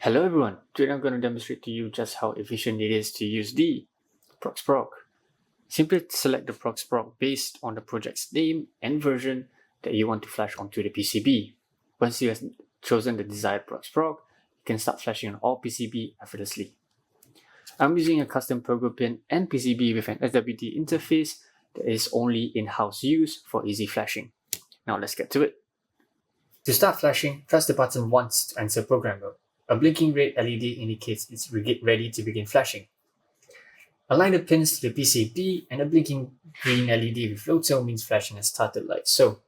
Hello everyone, today I'm going to demonstrate to you just how efficient it is to use the PROX-PROG. Simply select the PROX-PROG based on the project's name and version that you want to flash onto the PCB. Once you have chosen the desired PROX-PROG, you can start flashing on all PCB effortlessly. I'm using a custom Pogo pin and PCB with an SWT interface that is only in-house use for easy flashing. Now let's get to it. To start flashing, press the button once to enter program mode. A blinking red LED indicates it's ready to begin flashing. Align the pins to the PCB and a blinking green LED with low tone means flashing has started like so.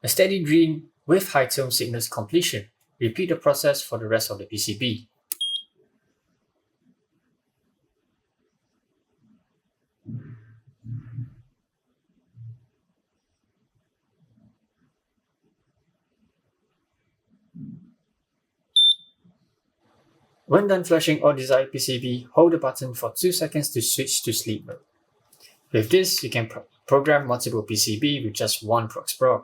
A steady green with high tone signals completion. Repeat the process for the rest of the PCB. When done flashing all desired PCB, hold the button for 2 seconds to switch to sleep mode. With this, you can program multiple PCB with just one PROX-PROG.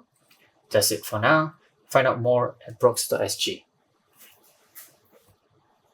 That's it for now. Find out more at prox.sg.